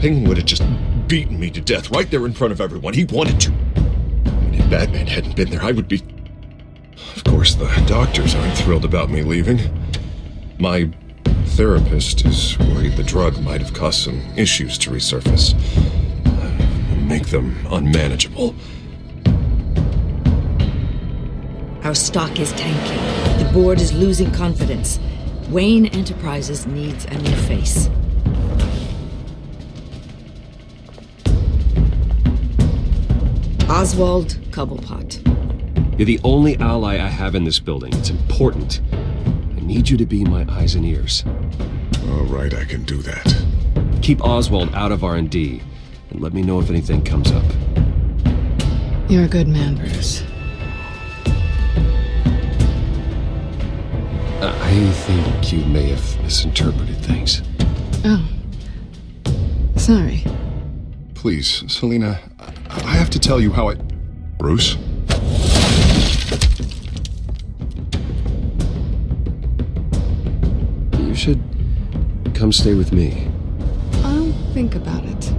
Penguin would have just beaten me to death right there in front of everyone. He wanted to. And if Batman hadn't been there, I would be... Of course, the doctors aren't thrilled about me leaving. My therapist is worried the drug might have caused some issues to resurface. Make them unmanageable. Our stock is tanking. The board is losing confidence. Wayne Enterprises needs a new face. Oswald Cobblepot. You're the only ally I have in this building. It's important. I need you to be my eyes and ears. All right, I can do that. Keep Oswald out of R&D, and let me know if anything comes up. You're a good man, Bruce. I think you may have misinterpreted things. Oh. Sorry. Please, Selina, I have to tell you how I... Bruce? You should come stay with me. I'll think about it.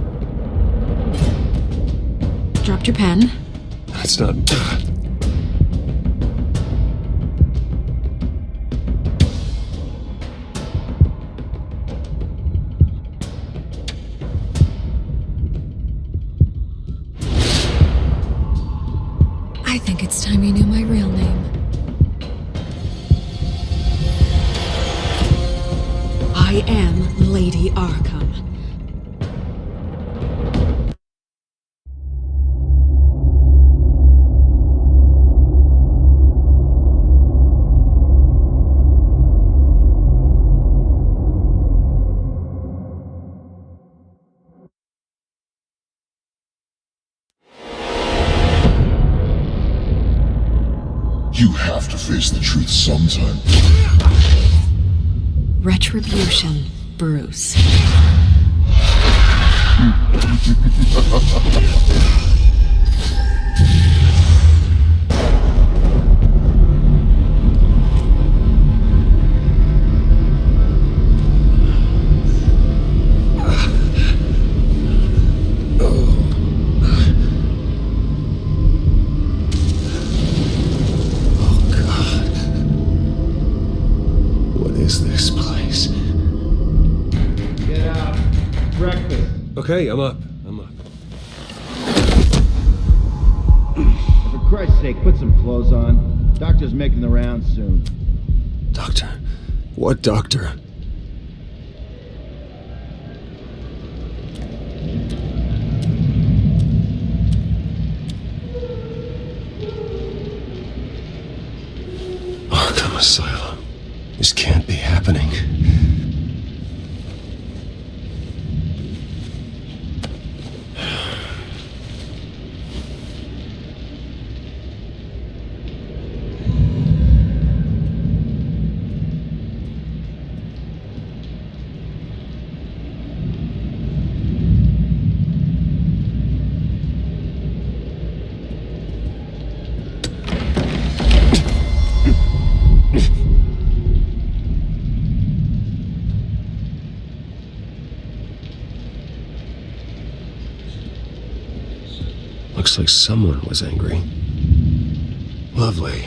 Dropped your pen. That's not... I think it's time you knew my real name. I am Lady Arkham. You have to face the truth sometime. Retribution, Bruce. Okay, I'm up. For Christ's sake, put some clothes on. Doctor's making the rounds soon. Doctor? What doctor? Arkham Asylum. This can't be happening. Looks like someone was angry. Lovely.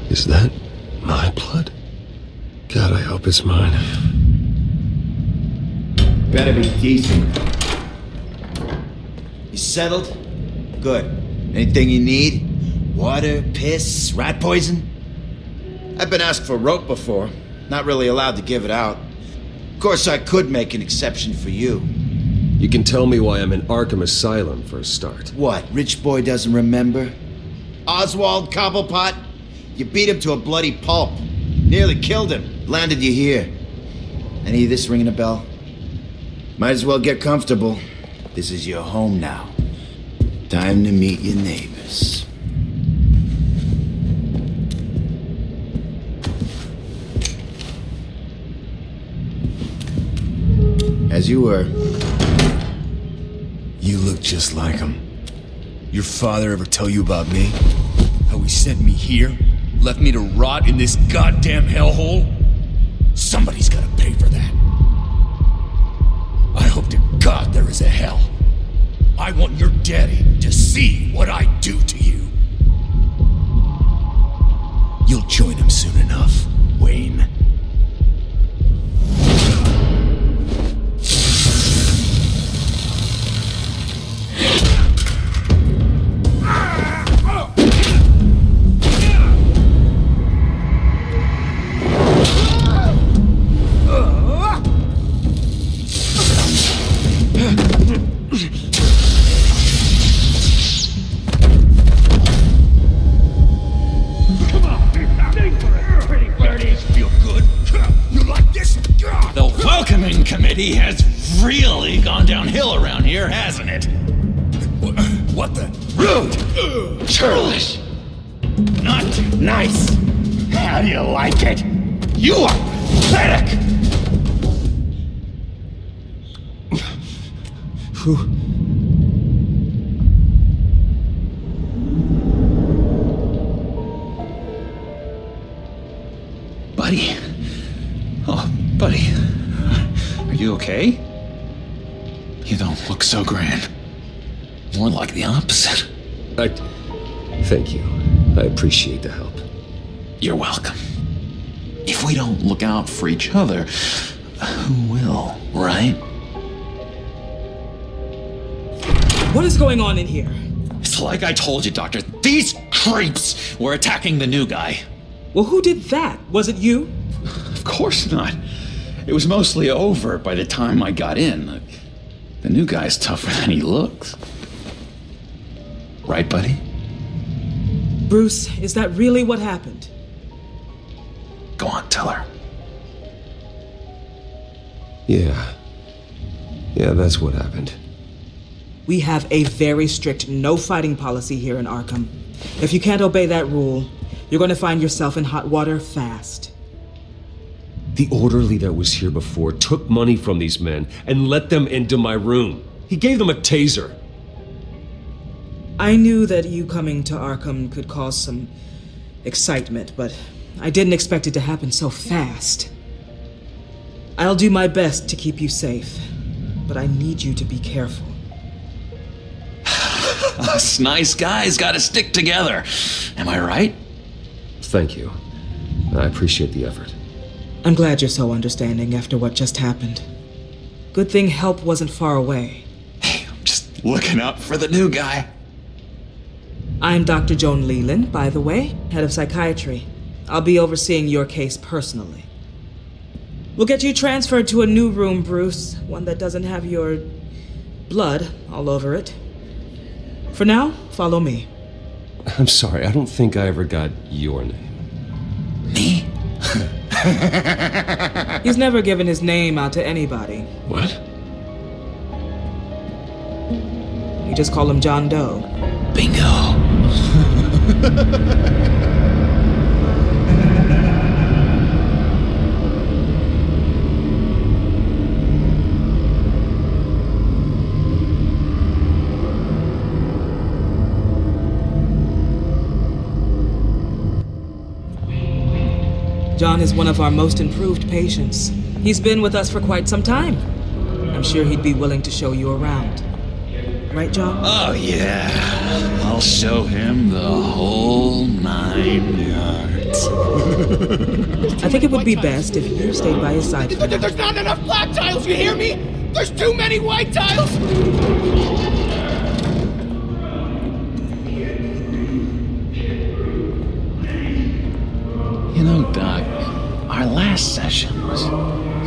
Is that my blood? God, I hope it's mine. Better be decent. You settled? Good. Anything you need? Water, piss, rat poison? I've been asked for rope before. Not really allowed to give it out. Of course, I could make an exception for you. You can tell me why I'm in Arkham Asylum for a start. What, rich boy doesn't remember? Oswald Cobblepot? You beat him to a bloody pulp. Nearly killed him. Landed you here. Any of this ringing a bell? Might as well get comfortable. This is your home now. Time to meet your neighbors. As you were. You look just like him. Your father ever tell you about me? How he sent me here? Left me to rot in this goddamn hellhole? Somebody's gotta pay for that. I hope to God there is a hell. I want your daddy to see what I do to you. You'll join him soon enough, Wayne. Committee has really gone downhill around here, hasn't it? What the? Rude! Churlish! Not nice! How do you like it? You are pathetic! Buddy. Oh, buddy. Are you okay? You don't look so grand. More like the opposite. Thank you. I appreciate the help. You're welcome. If we don't look out for each other, who will, right? What is going on in here? It's like I told you, Doctor. These creeps were attacking the new guy. Well, who did that? Was it you? Of course not. It was mostly over by the time I got in. The new guy's tougher than he looks. Right, buddy? Bruce, is that really what happened? Go on, tell her. Yeah, that's what happened. We have a very strict no fighting policy here in Arkham. If you can't obey that rule, you're going to find yourself in hot water fast. The orderly that was here before took money from these men and let them into my room. He gave them a taser. I knew that you coming to Arkham could cause some excitement, but I didn't expect it to happen so fast. I'll do my best to keep you safe, but I need you to be careful. Us nice guys gotta stick together. Am I right? Thank you. I appreciate the effort. I'm glad you're so understanding after what just happened. Good thing help wasn't far away. Hey, I'm just looking out for the new guy. I'm Dr. Joan Leland, by the way, head of psychiatry. I'll be overseeing your case personally. We'll get you transferred to a new room, Bruce, one that doesn't have your blood all over it. For now, follow me. I'm sorry, I don't think I ever got your name. Me? He's never given his name out to anybody. What? You just call him John Doe. Bingo. John is one of our most improved patients. He's been with us for quite some time. I'm sure he'd be willing to show you around. Right, John? Oh, yeah. I'll show him the whole 9 yards. I think it would be best if you stayed by his side. There's not enough black tiles, you hear me? There's too many white tiles! You know, Doc, our last session was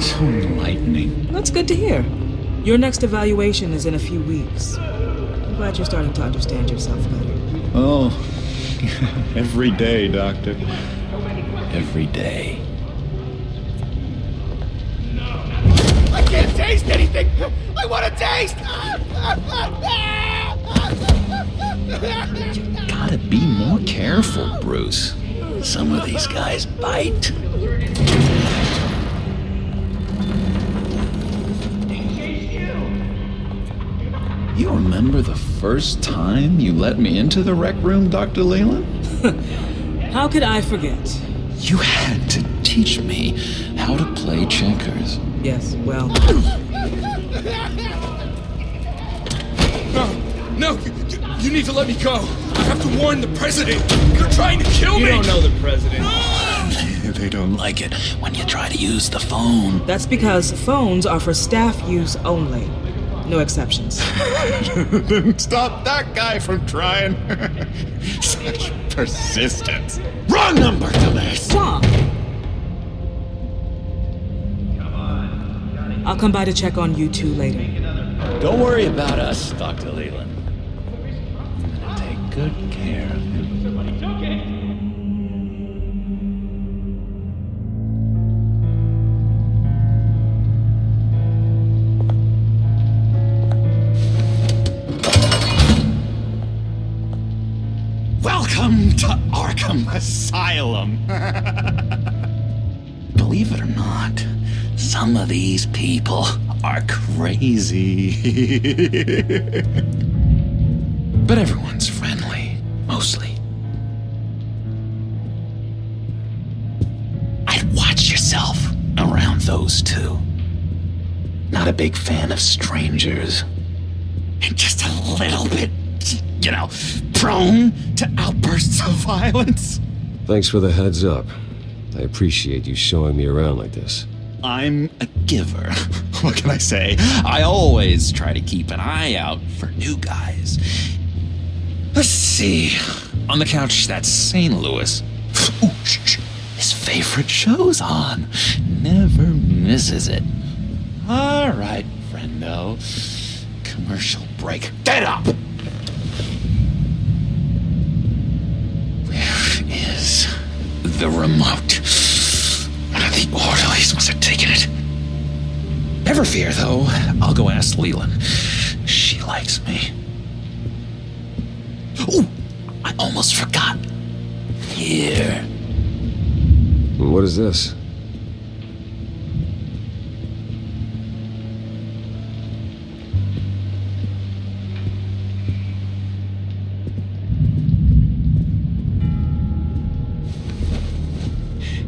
so enlightening. That's good to hear. Your next evaluation is in a few weeks. I'm glad you're starting to understand yourself better. Oh, every day, Doctor. Every day. I can't taste anything! I want to taste! You gotta be more careful, Bruce. Some of these guys bite. You remember the first time you let me into the rec room, Dr. Leland? How could I forget? You had to teach me how to play checkers. Yes, well... No, you need to let me go. I have to warn the president. You're trying to kill me. You don't know the president. They don't like it when you try to use the phone. That's because phones are for staff use only. No exceptions. Then stop that guy from trying. Such persistence. Wrong number, dumbass. Wrong. I'll come by to check on you two later. Don't worry about us, Dr. Leland. I'm gonna take good care of you. Welcome to Arkham Asylum. Believe it or not, some of these people are crazy. But everyone's friendly, mostly. I'd watch yourself around those two. Not a big fan of strangers. And just a little bit, prone to outbursts of violence. Thanks for the heads up. I appreciate you showing me around like this. I'm a giver. What can I say? I always try to keep an eye out for new guys. Let's see. On the couch, that's St. Louis. Ooh, his favorite show's on. Never misses it. All right, friendo. Commercial break. Get up! Where is the remote? One of the orderlies must have taken it. Never fear, though. I'll go ask Leland. She likes me. Ooh! I almost forgot. Here. What is this?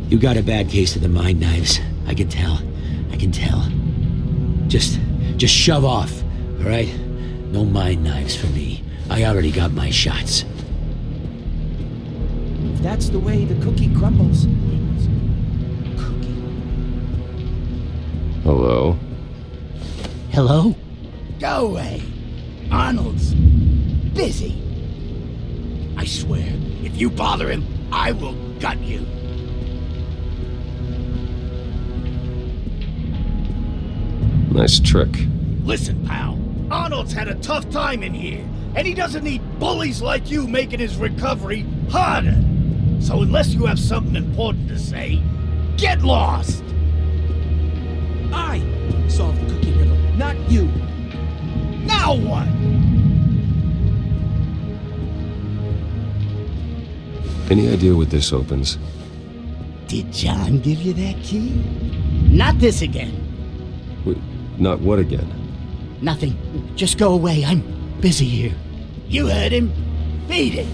You got a bad case of the mind knives. I can tell. Just shove off, all right? No mind knives for me. I already got my shots. If that's the way the cookie crumbles. Hello? Hello? Go away. Arnold's busy. I swear, if you bother him, I will gut you. Nice trick. Listen, pal. Arnold's had a tough time in here, and he doesn't need bullies like you making his recovery harder. So unless you have something important to say, get lost. I solved the cookie riddle, not you. Now what? Any idea what this opens? Did John give you that key? Not this again. Wait, not what again? Nothing. Just go away. I'm busy here. You heard him. Beat it.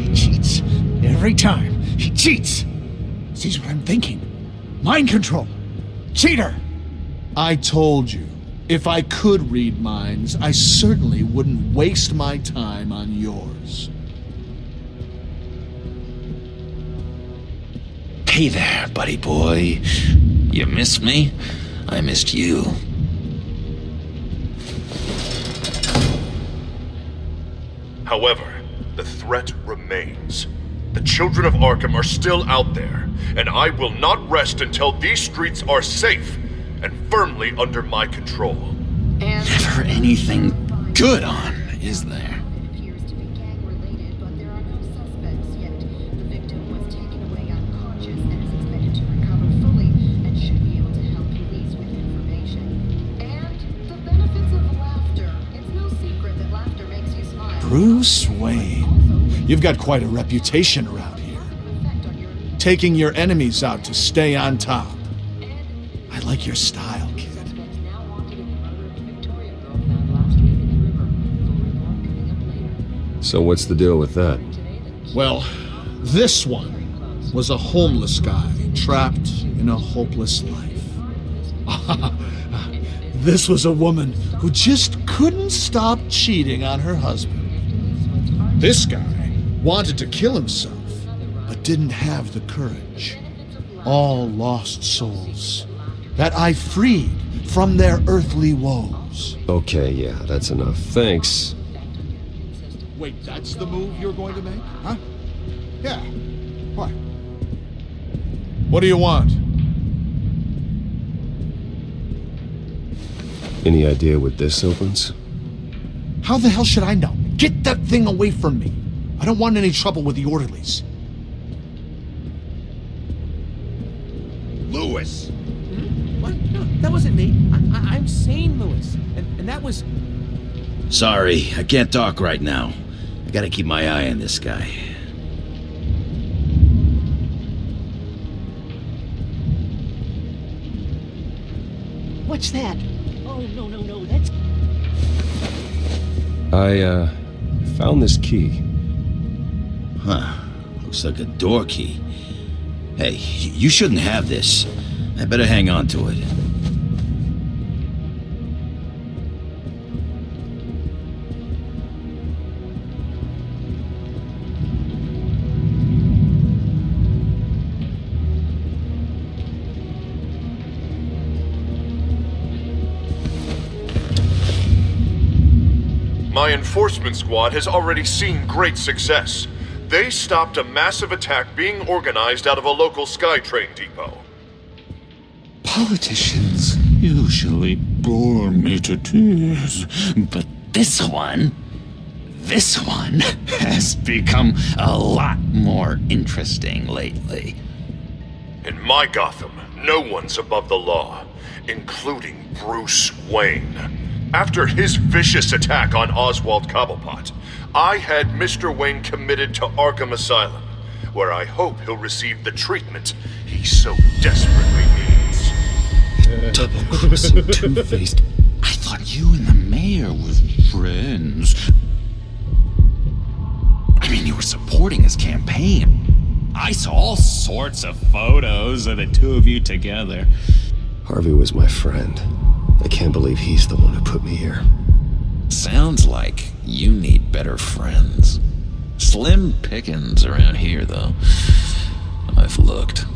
He cheats. Every time. He cheats. Sees what I'm thinking. Mind control. Cheater. I told you. If I could read minds, I certainly wouldn't waste my time on yours. Hey there, buddy boy. You missed me? I missed you. However, the threat remains. The children of Arkham are still out there, and I will not rest until these streets are safe and firmly under my control. Never anything good on, is there? Bruce Wayne, you've got quite a reputation around here. Taking your enemies out to stay on top. I like your style, kid. So what's the deal with that? Well, this one was a homeless guy trapped in a hopeless life. This was a woman who just couldn't stop cheating on her husband. This guy wanted to kill himself, but didn't have the courage. All lost souls that I freed from their earthly woes. Okay, yeah, that's enough. Thanks. Wait, that's the move you're going to make? Huh? Yeah. What? What do you want? Any idea what this opens? How the hell should I know? Get that thing away from me. I don't want any trouble with the orderlies. Lewis! What? No, that wasn't me. I'm sane, Lewis. And that was... Sorry, I can't talk right now. I gotta keep my eye on this guy. What's that? Oh, no, that's... I found this key. Huh. Looks like a door key. Hey, you shouldn't have this. I better hang on to it. My enforcement squad has already seen great success. They stopped a massive attack being organized out of a local SkyTrain depot. Politicians usually bore me to tears, but this one has become a lot more interesting lately. In my Gotham, no one's above the law, including Bruce Wayne. After his vicious attack on Oswald Cobblepot, I had Mr. Wayne committed to Arkham Asylum, where I hope he'll receive the treatment he so desperately needs. Double-crossing two-faced. I thought you and the mayor were friends. I mean, you were supporting his campaign. I saw all sorts of photos of the two of you together. Harvey was my friend. I can't believe he's the one who put me here. Sounds like you need better friends. Slim pickings around here, though. I've looked.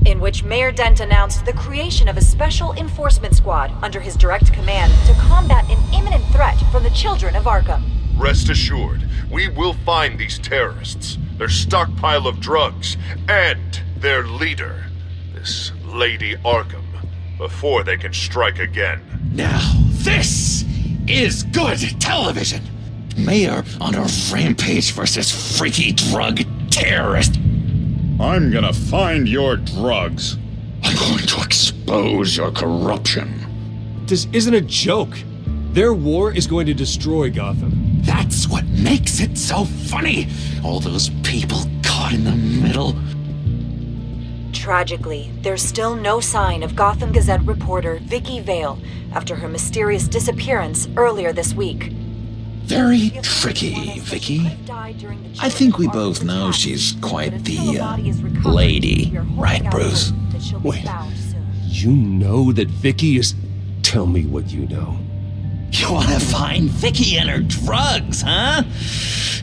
In which Mayor Dent announced the creation of a special enforcement squad under his direct command to combat an imminent threat from the children of Arkham. Rest assured, we will find these terrorists, their stockpile of drugs, and their leader, this Lady Arkham, before they can strike again. Now, this is good television! Mayor on a rampage versus freaky drug terrorist. I'm gonna find your drugs. I'm going to expose your corruption. This isn't a joke. Their war is going to destroy Gotham. That's what makes it so funny! All those people caught in the middle. Tragically, there's still no sign of Gotham Gazette reporter Vicki Vale after her mysterious disappearance earlier this week. Very tricky, Vicki. I think we both know she's quite the, lady, right, Bruce? Wait, you know that Vicki is... Tell me what you know. You want to find Vicki and her drugs, huh?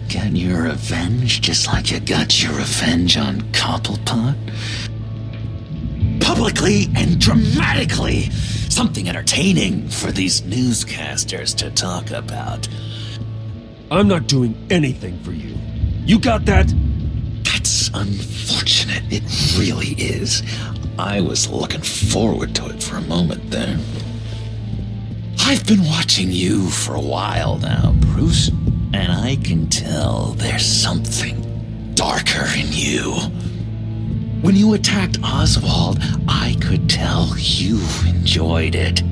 Get your revenge just like you got your revenge on Cobblepot? Publicly and dramatically! Something entertaining for these newscasters to talk about. I'm not doing anything for you. You got that? That's unfortunate. It really is. I was looking forward to it for a moment there. I've been watching you for a while now, Bruce, and I can tell there's something darker in you. When you attacked Oswald, I could tell you enjoyed it.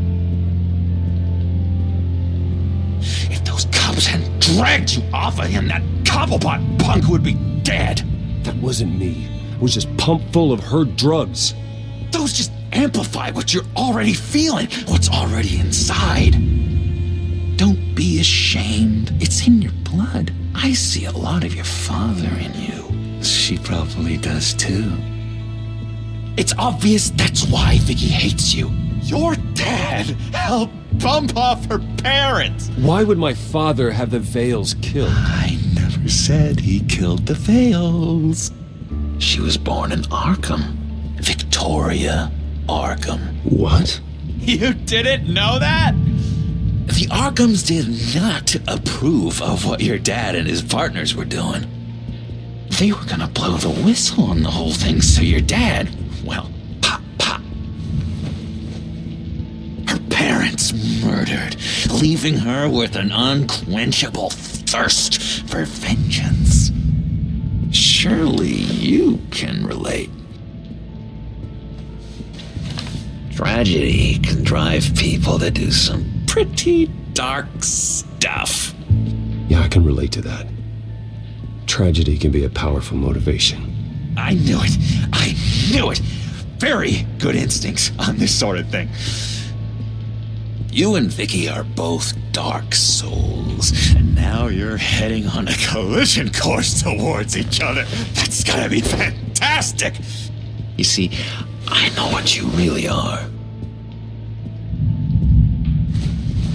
If those cops hadn't dragged you off of him, that Cobblepot punk would be dead. That wasn't me. I was just pumped full of her drugs. Those just amplify what you're already feeling, what's already inside. Don't be ashamed. It's in your blood. I see a lot of your father in you. She probably does too. It's obvious that's why Vicki hates you. Your dad helped bump off her parents. Why would my father have the Vales killed? I never said he killed the Vales. She was born in Arkham. Victoria Arkham. What? You didn't know that? The Arkhams did not approve of what your dad and his partners were doing. They were gonna blow the whistle on the whole thing, so your dad, well, pop. Her parents murdered, leaving her with an unquenchable thirst for vengeance. Surely you can relate. Tragedy can drive people to do some pretty dark stuff. Yeah, I can relate to that. Tragedy can be a powerful motivation. I knew it! Very good instincts on this sort of thing. You and Vicki are both dark souls, and now you're heading on a collision course towards each other. That's gonna be fantastic! You see, I know what you really are.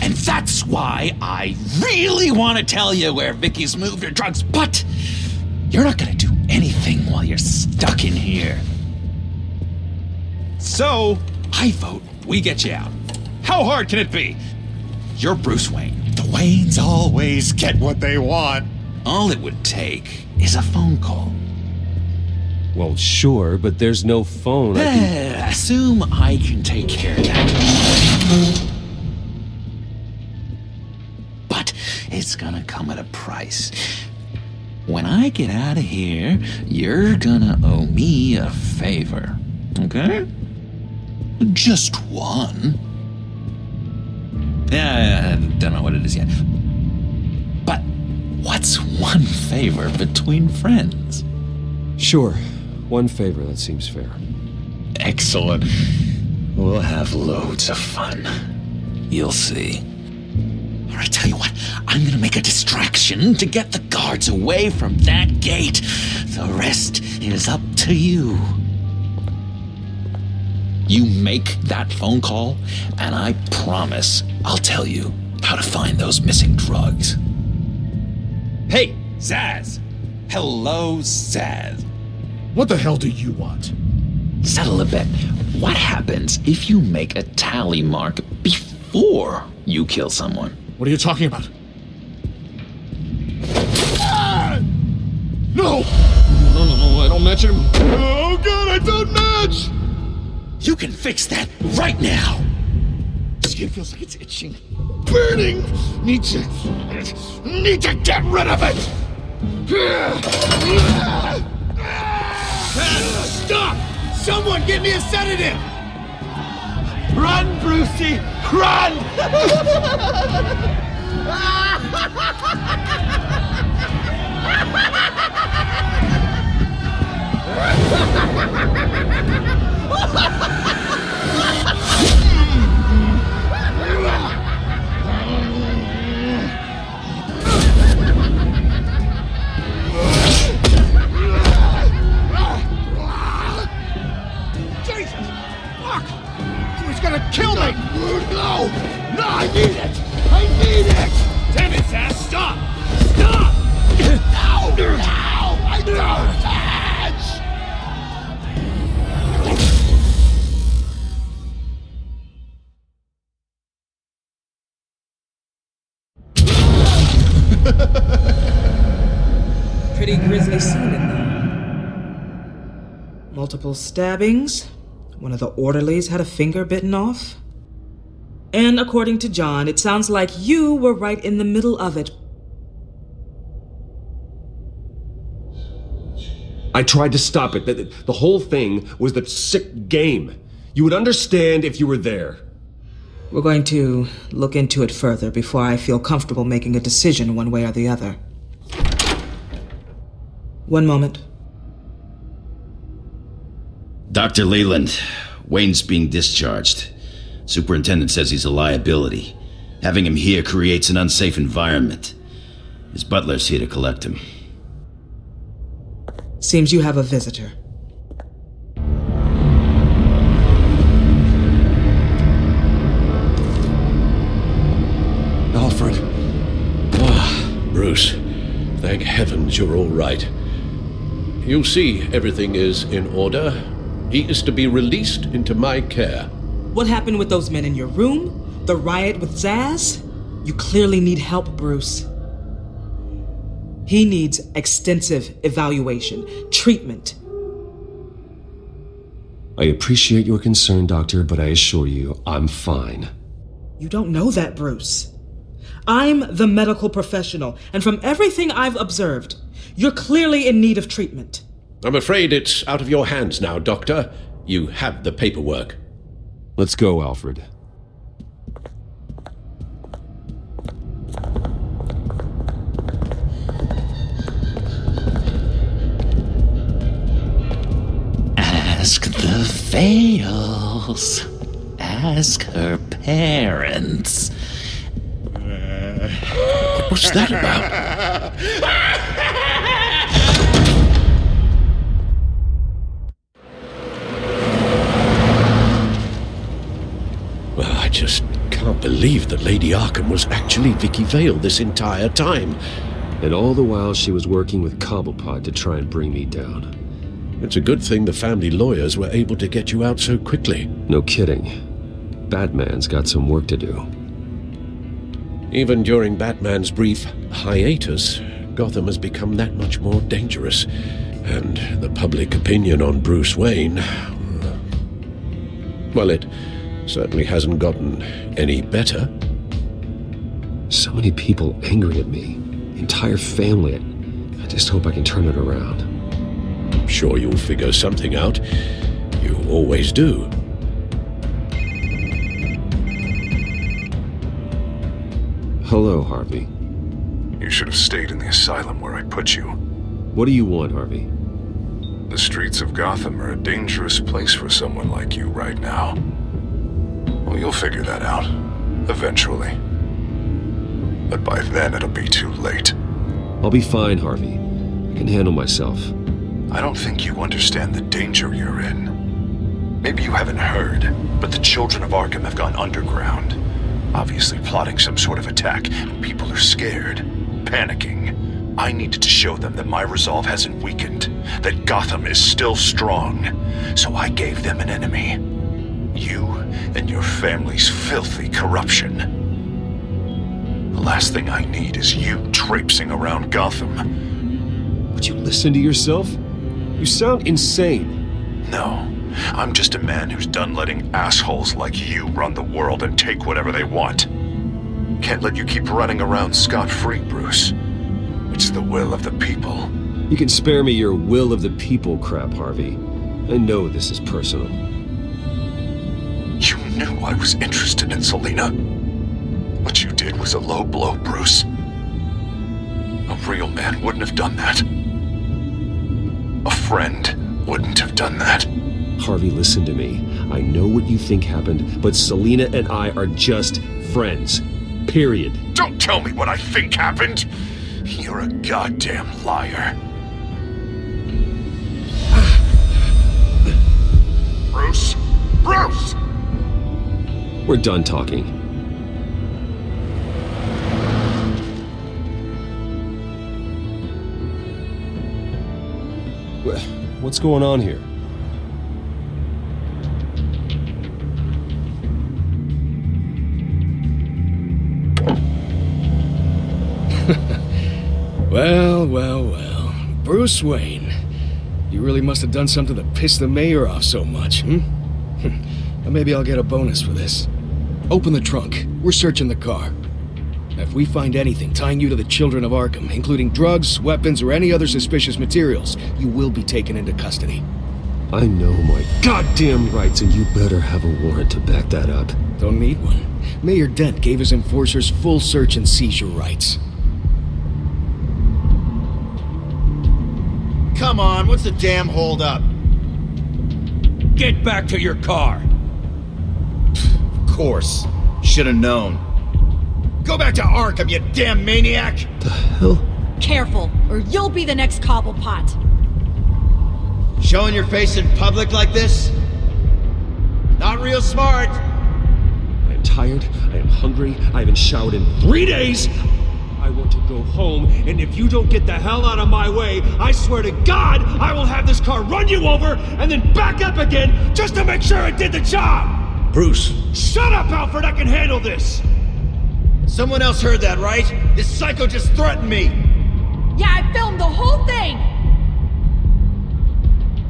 And that's why I really want to tell you where Vicki's moved her drugs, but you're not gonna do anything while you're stuck in here. So, I vote we get you out. How hard can it be? You're Bruce Wayne. The Waynes always get what they want. All it would take is a phone call. Well, sure, but there's no phone. Assume I can take care of that. But it's gonna come at a price. When I get out of here, you're gonna owe me a favor. Okay? Just one. Yeah, I don't know what it is yet. But what's one favor between friends? Sure. One favor, that seems fair. Excellent. We'll have loads of fun. You'll see. All right, tell you what. I'm gonna make a distraction to get the guards away from that gate. The rest is up to you. You make that phone call, and I promise I'll tell you how to find those missing drugs. Hey, Zsasz! Hello, Zsasz. What the hell do you want? Settle a bet. What happens if you make a tally mark before you kill someone? What are you talking about? No! No, I don't match him. Oh god, I don't match! You can fix that right now! Skin feels like it's itching. Burning! Need to get rid of it! Stop! Someone get me a sedative! Run, Brucey! Run! Jesus! Fuck! He was gonna kill me! No! No, I need it! I need it! Damn it, Zsasz! Stop! Stop! No! No! I don't match! Pretty grisly scene in there. Multiple stabbings. One of the orderlies had a finger bitten off. And according to John, it sounds like you were right in the middle of it. I tried to stop it. The whole thing was the sick game. You would understand if you were there. We're going to look into it further before I feel comfortable making a decision one way or the other. One moment. Dr. Leland, Wayne's being discharged. Superintendent says he's a liability. Having him here creates an unsafe environment. His butler's here to collect him. Seems you have a visitor. Alfred. Bruce. Thank heavens you're all right. You see, everything is in order. He is to be released into my care. What happened with those men in your room? The riot with Zsasz? You clearly need help, Bruce. He needs extensive evaluation, treatment. I appreciate your concern, Doctor, but I assure you, I'm fine. You don't know that, Bruce. I'm the medical professional, and from everything I've observed, you're clearly in need of treatment. I'm afraid it's out of your hands now, Doctor. You have the paperwork. Let's go, Alfred. Ask the Vales. Ask her parents. What's that about? Well, I just can't believe that Lady Arkham was actually Vicki Vale this entire time. And all the while she was working with Cobblepot to try and bring me down. It's a good thing the family lawyers were able to get you out so quickly. No kidding. Batman's got some work to do. Even during Batman's brief hiatus, Gotham has become that much more dangerous. And the public opinion on Bruce Wayne... well, it certainly hasn't gotten any better. So many people angry at me. The entire family. I just hope I can turn it around. I'm sure you'll figure something out. You always do. Hello, Harvey. You should have stayed in the asylum where I put you. What do you want, Harvey? The streets of Gotham are a dangerous place for someone like you right now. Well, you'll figure that out. Eventually. But by then it'll be too late. I'll be fine, Harvey. I can handle myself. I don't think you understand the danger you're in. Maybe you haven't heard, but the children of Arkham have gone underground. Obviously plotting some sort of attack, and people are scared, panicking. I needed to show them that my resolve hasn't weakened, that Gotham is still strong. So I gave them an enemy. You and your family's filthy corruption. The last thing I need is you traipsing around Gotham. Would you listen to yourself? You sound insane. No. I'm just a man who's done letting assholes like you run the world and take whatever they want. Can't let you keep running around scot-free, Bruce. It's the will of the people. You can spare me your will of the people crap, Harvey. I know this is personal. You knew I was interested in Selina. What you did was a low blow, Bruce. A real man wouldn't have done that. A friend wouldn't have done that. Harvey, listen to me. I know what you think happened, but Selina and I are just friends. Period. Don't tell me what I think happened! You're a goddamn liar. Bruce? Bruce! We're done talking. What's going on here? Well. Bruce Wayne. You really must have done something to piss the mayor off so much, Well, maybe I'll get a bonus for this. Open the trunk. We're searching the car. If we find anything tying you to the children of Arkham, including drugs, weapons, or any other suspicious materials, you will be taken into custody. I know my goddamn rights, and you better have a warrant to back that up. Don't need one. Mayor Dent gave his enforcers full search and seizure rights. Come on, what's the damn holdup? Get back to your car! Of course. Should have known. Go back to Arkham, you damn maniac! The hell? Careful, or you'll be the next cobblepot. Showing your face in public like this? Not real smart. I am tired, I am hungry, I haven't showered in 3 days! I want to go home, and if you don't get the hell out of my way, I swear to God, I will have this car run you over, and then back up again, just to make sure it did the job! Bruce! Shut up, Alfred, I can handle this! Someone else heard that, right? This psycho just threatened me! Yeah, I filmed the whole thing!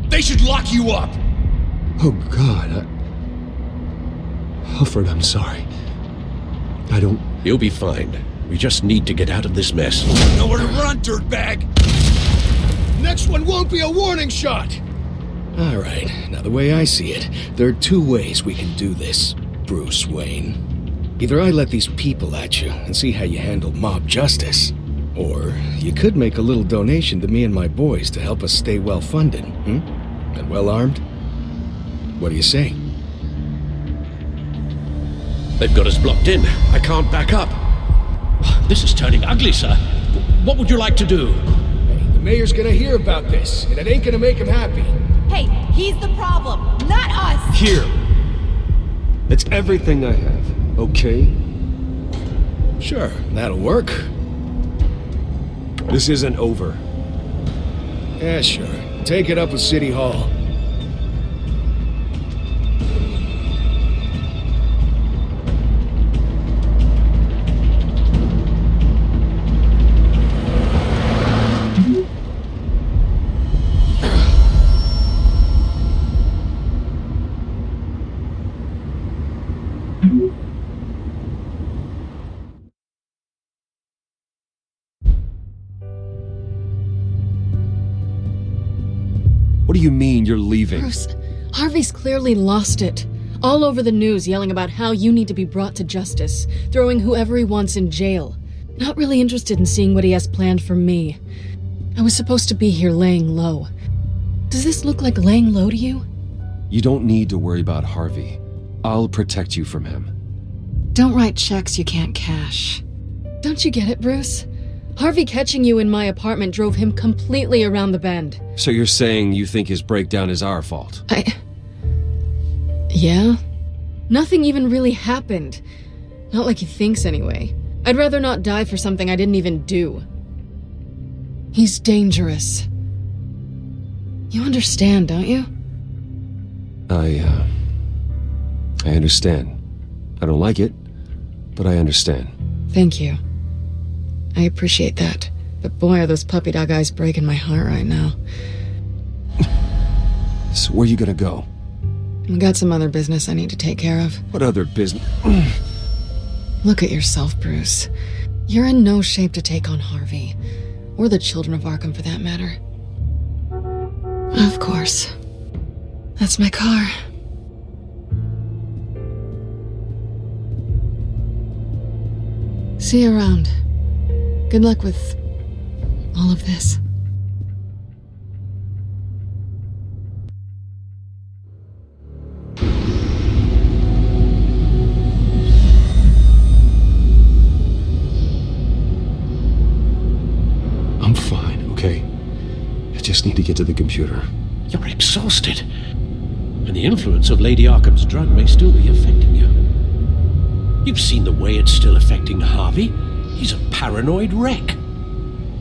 They should lock you up! Oh, God, Alfred, I'm sorry. I don't... You'll be fine. We just need to get out of this mess. Nowhere to run, dirtbag! Next one won't be a warning shot! Alright, now the way I see it, there are 2 ways we can do this, Bruce Wayne. Either I let these people at you and see how you handle mob justice, or you could make a little donation to me and my boys to help us stay well-funded, and well-armed. What do you say? They've got us blocked in. I can't back up. This is turning ugly, sir. What would you like to do? Hey, the mayor's gonna hear about this, and it ain't gonna make him happy. Hey, he's the problem, not us! Here! It's everything I have, okay? Sure, that'll work. This isn't over. Yeah, sure. Take it up with City Hall. What do you mean you're leaving? Bruce, Harvey's clearly lost it. All over the news yelling about how you need to be brought to justice, throwing whoever he wants in jail. Not really interested in seeing what he has planned for me. I was supposed to be here laying low. Does this look like laying low to you? You don't need to worry about Harvey. I'll protect you from him. Don't write checks you can't cash. Don't you get it, Bruce? Harvey catching you in my apartment drove him completely around the bend. So you're saying you think his breakdown is our fault? Yeah? Nothing even really happened. Not like he thinks, anyway. I'd rather not die for something I didn't even do. He's dangerous. You understand, don't you? I understand. I don't like it, but I understand. Thank you. I appreciate that. But boy, are those puppy dog eyes breaking my heart right now. So where are you gonna go? I got some other business I need to take care of. What other business? Look at yourself, Bruce. You're in no shape to take on Harvey. Or the children of Arkham, for that matter. Of course. That's my car. See you around. Good luck with all of this. I'm fine, okay? I just need to get to the computer. You're exhausted. And the influence of Lady Arkham's drug may still be affecting you. You've seen the way it's still affecting Harvey. He's a paranoid wreck.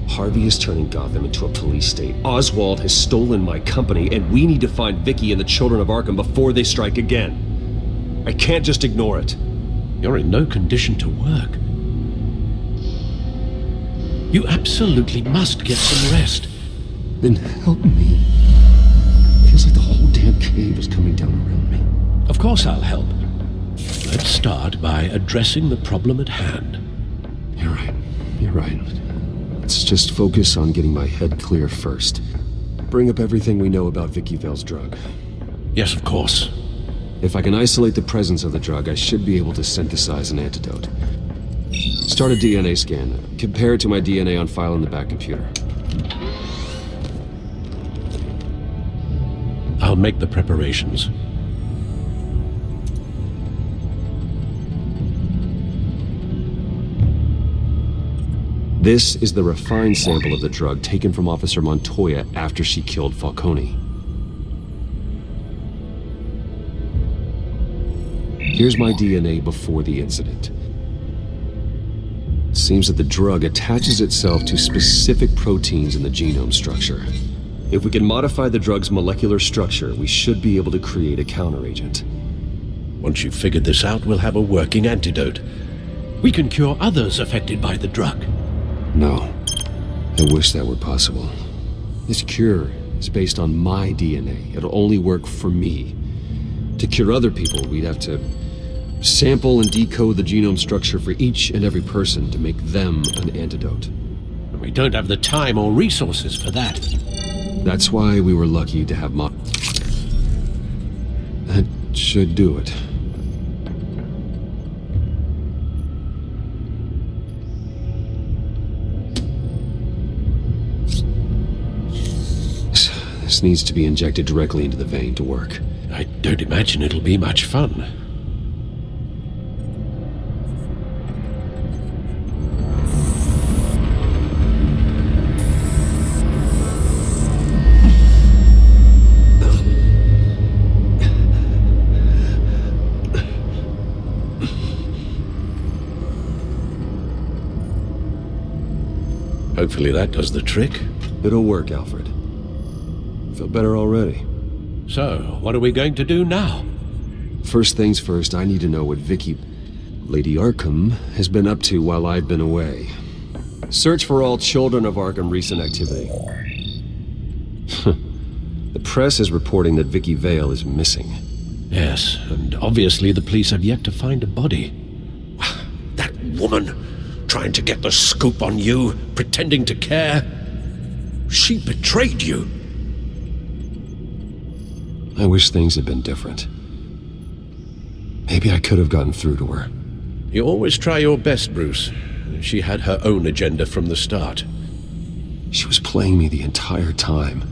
Harvey is turning Gotham into a police state. Oswald has stolen my company, and we need to find Vicki and the children of Arkham before they strike again. I can't just ignore it. You're in no condition to work. You absolutely must get some rest. Then help me. Feels like the whole damn cave is coming down around me. Of course I'll help. Let's start by addressing the problem at hand. You're right. You're right. Let's just focus on getting my head clear first. Bring up everything we know about Vicki Vale's drug. Yes, of course. If I can isolate the presence of the drug, I should be able to synthesize an antidote. Start a DNA scan. Compare it to my DNA on file in the back computer. I'll make the preparations. This is the refined sample of the drug taken from Officer Montoya after she killed Falcone. Here's my DNA before the incident. It seems that the drug attaches itself to specific proteins in the genome structure. If we can modify the drug's molecular structure, we should be able to create a counteragent. Once you've figured this out, we'll have a working antidote. We can cure others affected by the drug. No. I wish that were possible. This cure is based on my DNA. It'll only work for me. To cure other people, we'd have to sample and decode the genome structure for each and every person to make them an antidote. We don't have the time or resources for that. That's why we were lucky to have Mom. That should do it. This needs to be injected directly into the vein to work. I don't imagine it'll be much fun. Hopefully that does the trick. It'll work, Alfred. Feel better already. So, what are we going to do now? First things first, I need to know what Vicki, Lady Arkham, has been up to while I've been away. Search for all children of Arkham recent activity. The press is reporting that Vicki Vale is missing. Yes, and obviously the police have yet to find a body. That woman, trying to get the scoop on you, pretending to care. She betrayed you. I wish things had been different. Maybe I could have gotten through to her. You always try your best, Bruce. She had her own agenda from the start. She was playing me the entire time,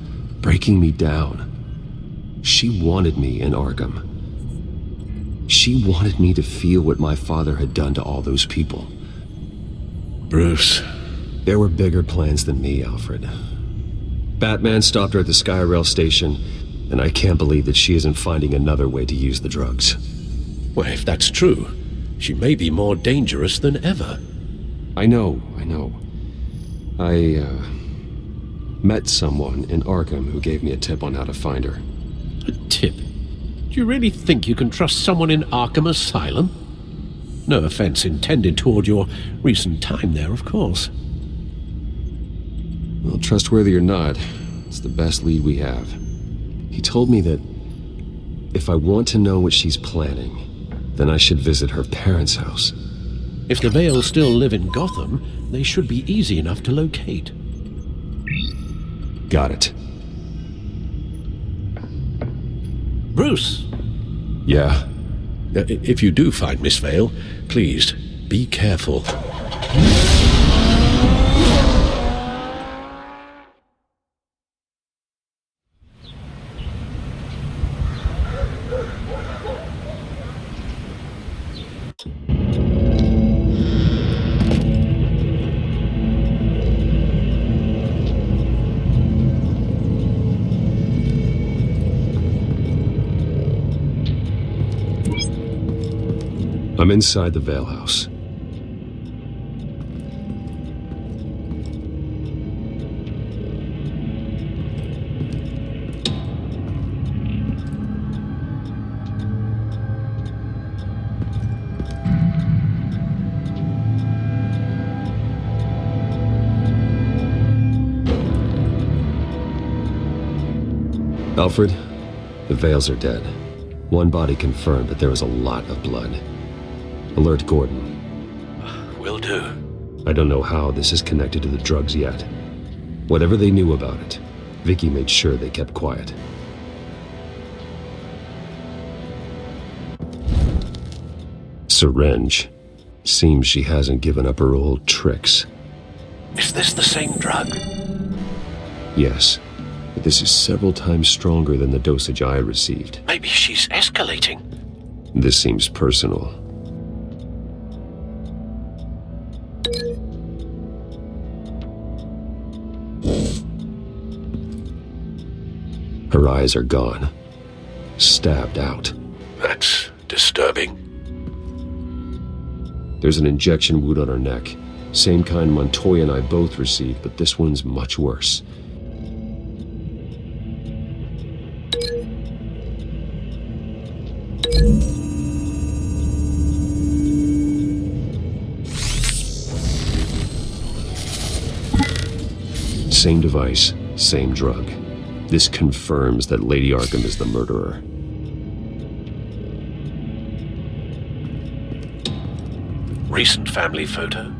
breaking me down. She wanted me in Arkham. She wanted me to feel what my father had done to all those people. Bruce. There were bigger plans than me, Alfred. Batman stopped her at the Skyrail station, and I can't believe that she isn't finding another way to use the drugs. Well, if that's true, she may be more dangerous than ever. I know. I met someone in Arkham who gave me a tip on how to find her. A tip? Do you really think you can trust someone in Arkham Asylum? No offense intended toward your recent time there, of course. Well, trustworthy or not, it's the best lead we have. He told me that if I want to know what she's planning, then I should visit her parents' house. If the Vales still live in Gotham, they should be easy enough to locate. Got it. Bruce! Yeah? If you do find Miss Vale, please, be careful. I'm inside the Vale house. Alfred, the Vales are dead. One body confirmed, but there was a lot of blood. Alert Gordon. Will do. I don't know how this is connected to the drugs yet. Whatever they knew about it, Vicki made sure they kept quiet. Syringe. Seems she hasn't given up her old tricks. Is this the same drug? Yes, but this is several times stronger than the dosage I received. Maybe she's escalating. This seems personal. Her eyes are gone. Stabbed out. That's disturbing. There's an injection wound on her neck. Same kind Montoya and I both received, but this one's much worse. Same device, same drug. This confirms that Lady Arkham is the murderer. Recent family photo?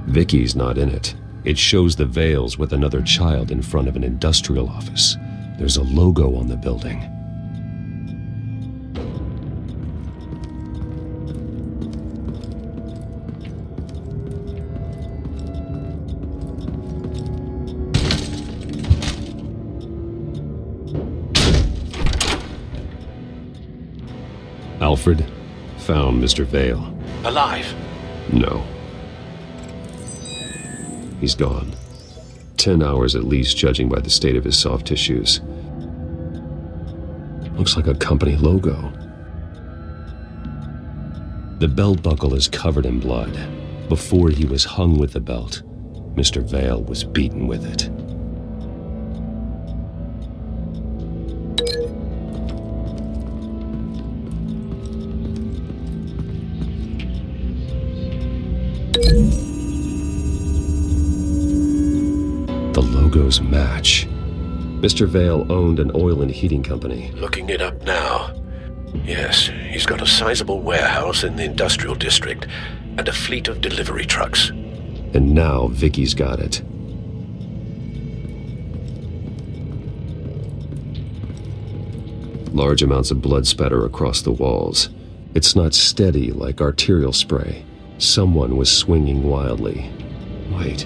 Vicki's not in it. It shows the Vales with another child in front of an industrial office. There's a logo on the building. Alfred found Mr. Vale. Alive? No. He's gone. 10 hours at least, judging by the state of his soft tissues. Looks like a company logo. The belt buckle is covered in blood. Before he was hung with the belt, Mr. Vale was beaten with it. The logos match. Mr. Vale owned an oil and heating company. Looking it up now. Yes, he's got a sizable warehouse in the industrial district and a fleet of delivery trucks. And now Vicki's got it. Large amounts of blood spatter across the walls. It's not steady like arterial spray. Someone was swinging wildly. Wait.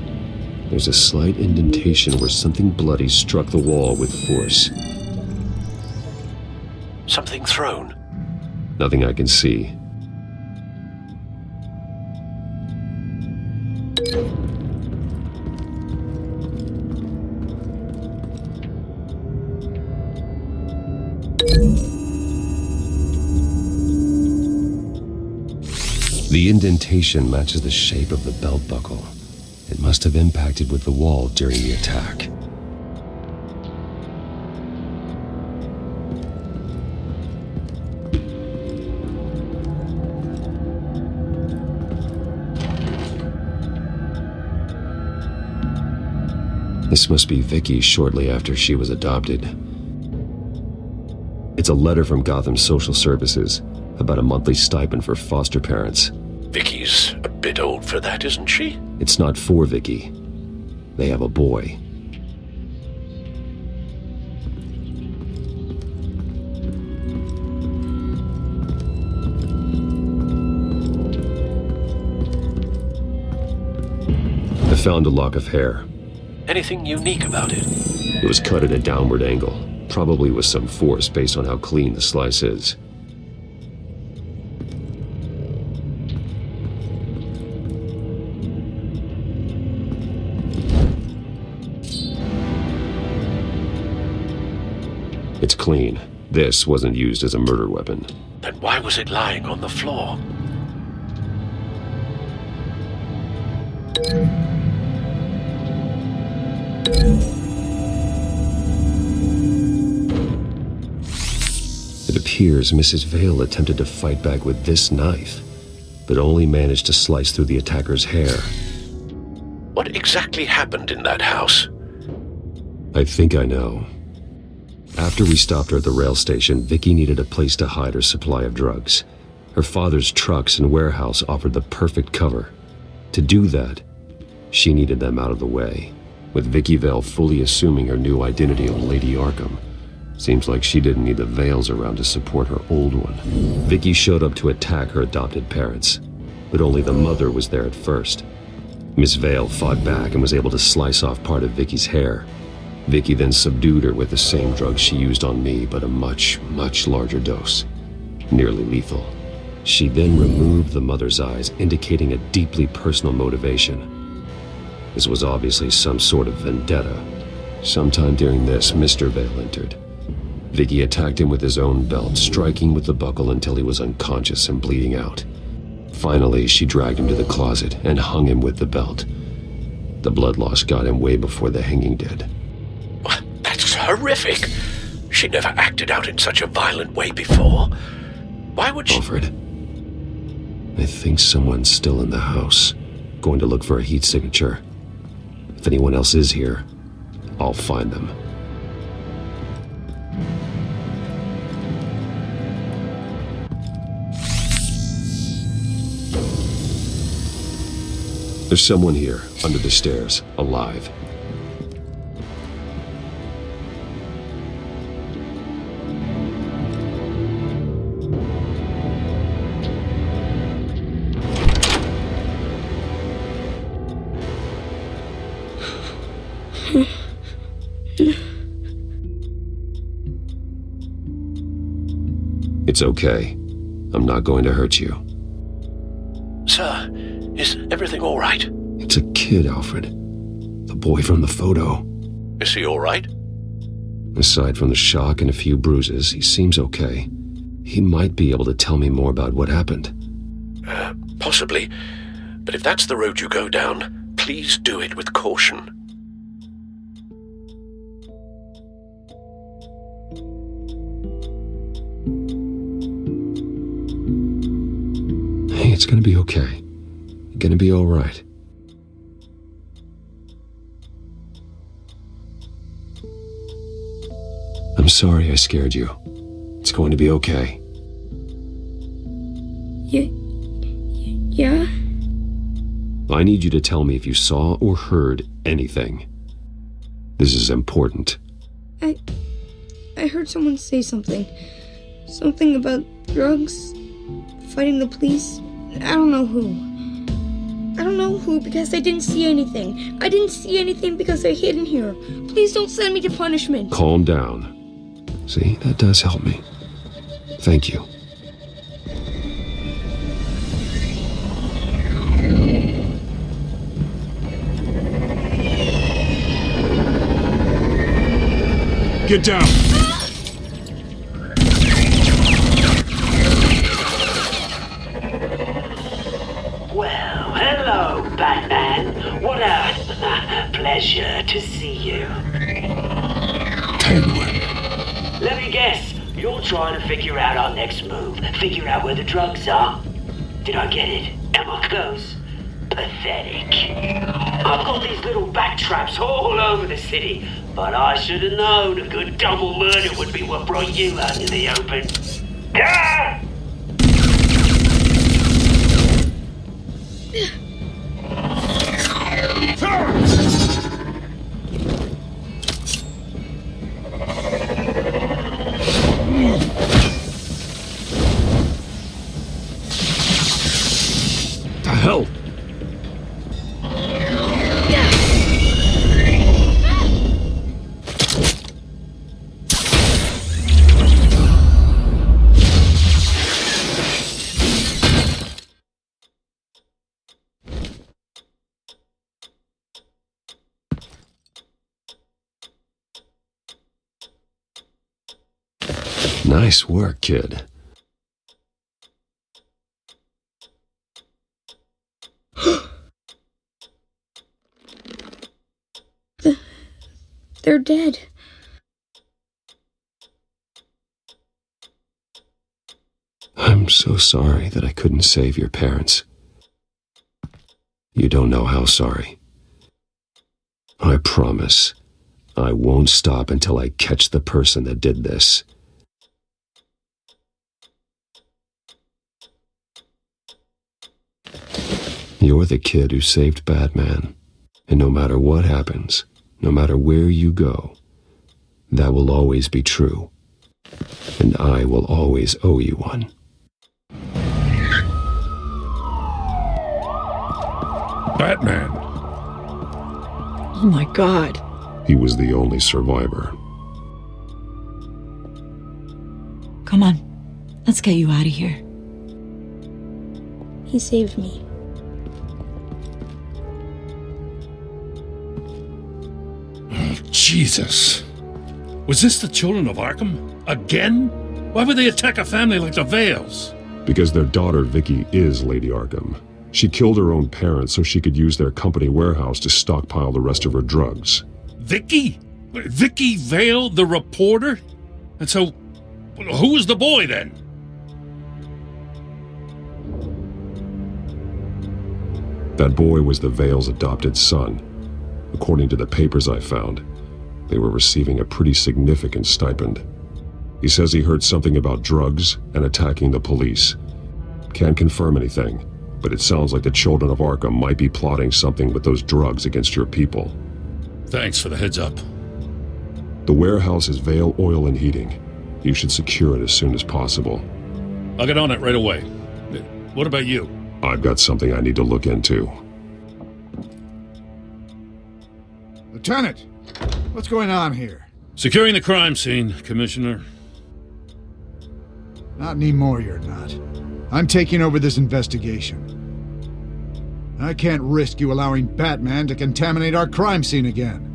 There's a slight indentation where something bloody struck the wall with force. Something thrown? Nothing I can see. The indentation matches the shape of the belt buckle. It must have impacted with the wall during the attack. This must be Vicki shortly after she was adopted. It's a letter from Gotham Social Services about a monthly stipend for foster parents. Vicki's a bit old for that, isn't she? It's not for Vicki. They have a boy. I found a lock of hair. Anything unique about it? It was cut at a downward angle, probably with some force based on how clean the slice is. It's clean. This wasn't used as a murder weapon. Then why was it lying on the floor? It appears Mrs. Vale attempted to fight back with this knife, but only managed to slice through the attacker's hair. What exactly happened in that house? I think I know. After we stopped her at the rail station, Vicki needed a place to hide her supply of drugs. Her father's trucks and warehouse offered the perfect cover. To do that, she needed them out of the way, with Vicki Vale fully assuming her new identity of Lady Arkham. Seems like she didn't need the Vales around to support her old one. Vicki showed up to attack her adopted parents, but only the mother was there at first. Miss Vale fought back and was able to slice off part of Vicki's hair. Vicki then subdued her with the same drug she used on me, but a much, much larger dose. Nearly lethal. She then removed the mother's eyes, indicating a deeply personal motivation. This was obviously some sort of vendetta. Sometime during this, Mr. Vale entered. Vicki attacked him with his own belt, striking with the buckle until he was unconscious and bleeding out. Finally, she dragged him to the closet and hung him with the belt. The blood loss got him way before the hanging did. That's horrific. She never acted out in such a violent way before. Why would she... Alfred, I think someone's still in the house, going to look for a heat signature. If anyone else is here, I'll find them. There's someone here, under the stairs, alive. It's okay. I'm not going to hurt you. Sir, is everything all right? It's a kid, Alfred. The boy from the photo. Is he all right? Aside from the shock and a few bruises, he seems okay. He might be able to tell me more about what happened. Possibly. But if that's the road you go down, please do it with caution. Hey, it's gonna be okay. You're gonna be all right. I'm sorry I scared you. It's going to be okay. Yeah? I need you to tell me if you saw or heard anything. This is important. I heard someone say something. Something about drugs, fighting the police. I don't know who. I don't know who because I didn't see anything. I didn't see anything because they're hidden here. Please don't send me to punishment. Calm down. See, that does help me. Thank you. Get down! Well, hello, Batman. What a pleasure to see you. Let me guess, you're trying to figure out our next move. Figure out where the drugs are. Did I get it? Am I close? Pathetic. I've got these little bat traps all over the city, but I should have known a good double murder would be what brought you out in the open. Ah! The hell? Nice work, kid. They're dead. I'm so sorry that I couldn't save your parents. You don't know how sorry. I promise, I won't stop until I catch the person that did this. You're the kid who saved Batman, and no matter what happens, no matter where you go, that will always be true, and I will always owe you one. Batman! Oh my God. He was the only survivor. Come on, let's get you out of here. He saved me. Jesus. Was this the children of Arkham? Again? Why would they attack a family like the Vales? Because their daughter, Vicki, is Lady Arkham. She killed her own parents so she could use their company warehouse to stockpile the rest of her drugs. Vicki? Vicki Vale, the reporter? And so, who was the boy then? That boy was the Vale's adopted son. According to the papers I found, they were receiving a pretty significant stipend. He says he heard something about drugs and attacking the police. Can't confirm anything, but it sounds like the children of Arkham might be plotting something with those drugs against your people. Thanks for the heads up. The warehouse is Vale Oil and Heating. You should secure it as soon as possible. I'll get on it right away. What about you? I've got something I need to look into. Lieutenant, what's going on here? Securing the crime scene, Commissioner. Not anymore, you're not. I'm taking over this investigation. I can't risk you allowing Batman to contaminate our crime scene again.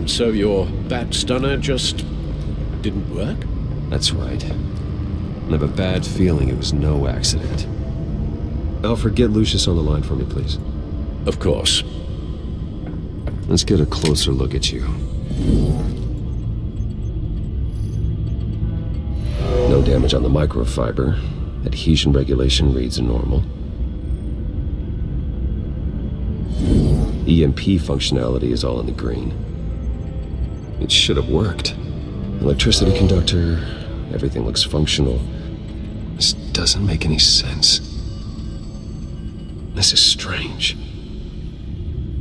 So your bat stunner just didn't work? That's right. I have a bad feeling it was no accident. Alfred, get Lucius on the line for me, please. Of course. Let's get a closer look at you. No damage on the microfiber. Adhesion regulation reads normal. EMP functionality is all in the green. It should have worked. Electricity conductor, everything looks functional. This doesn't make any sense. This is strange.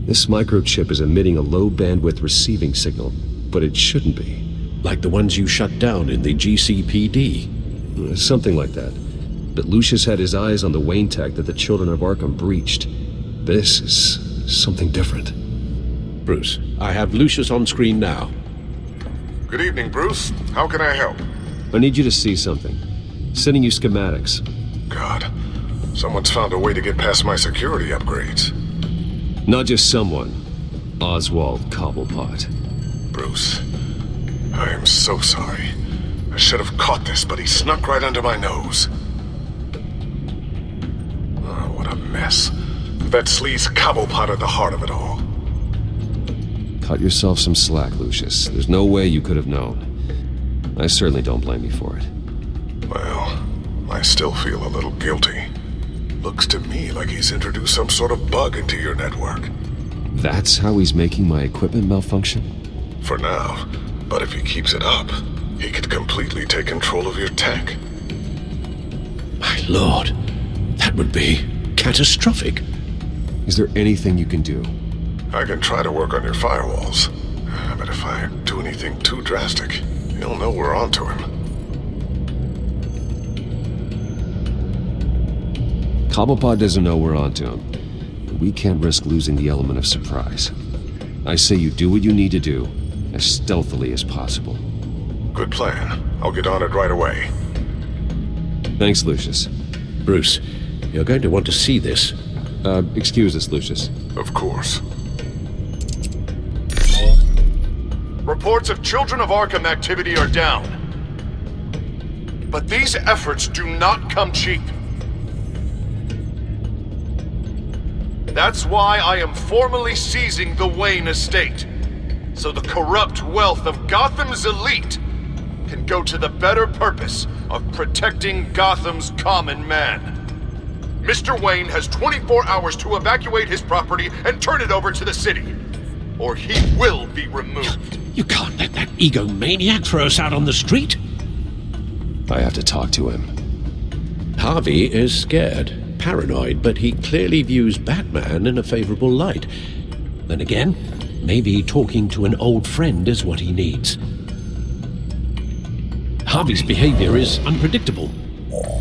This microchip is emitting a low bandwidth receiving signal, but it shouldn't be. Like the ones you shut down in the GCPD? Something like that. But Lucius had his eyes on the Wayne tech that the children of Arkham breached. This is something different. Bruce, I have Lucius on screen now. Good evening, Bruce. How can I help? I need you to see something. Sending you schematics. God, someone's found a way to get past my security upgrades. Not just someone. Oswald Cobblepot. Bruce, I am so sorry. I should have caught this, but he snuck right under my nose. Oh, what a mess. That sleaze Cobblepot at the heart of it all. Cut yourself some slack, Lucius. There's no way you could have known. I certainly don't blame you for it. Well, I still feel a little guilty. Looks to me like he's introduced some sort of bug into your network. That's how he's making my equipment malfunction? For now. But if he keeps it up, he could completely take control of your tech. My lord, that would be catastrophic. Is there anything you can do? I can try to work on your firewalls. But if I do anything too drastic, he'll know we're onto him. Cobblepot doesn't know we're onto him. We can't risk losing the element of surprise. I say you do what you need to do, as stealthily as possible. Good plan. I'll get on it right away. Thanks, Lucius. Bruce, you're going to want to see this. Excuse us, Lucius. Of course. Reports of Children of Arkham activity are down. But these efforts do not come cheap. That's why I am formally seizing the Wayne estate, so the corrupt wealth of Gotham's elite can go to the better purpose of protecting Gotham's common man. Mr. Wayne has 24 hours to evacuate his property and turn it over to the city, or he will be removed. You can't let that egomaniac throw us out on the street. I have to talk to him. Harvey is scared, paranoid, but he clearly views Batman in a favorable light. Then again, maybe talking to an old friend is what he needs. Harvey's behavior is unpredictable.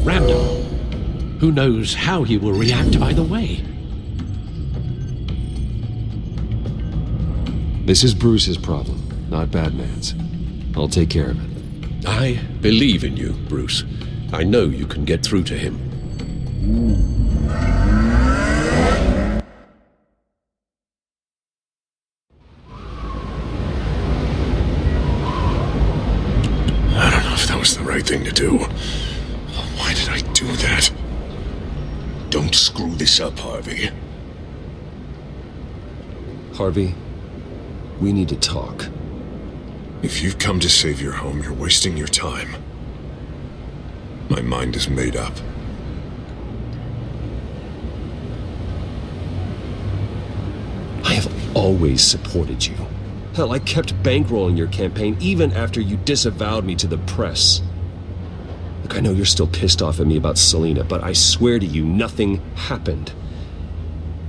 Random. Who knows how he will react either way? This is Bruce's problem, not Batman's. I'll take care of it. I believe in you, Bruce. I know you can get through to him. I don't know if that was the right thing to do. Why did I do that? Don't screw this up, Harvey. Harvey, we need to talk. If you've come to save your home, you're wasting your time. My mind is made up. I have always supported you. Hell, I kept bankrolling your campaign even after you disavowed me to the press. Look, I know you're still pissed off at me about Selina, but I swear to you, nothing happened.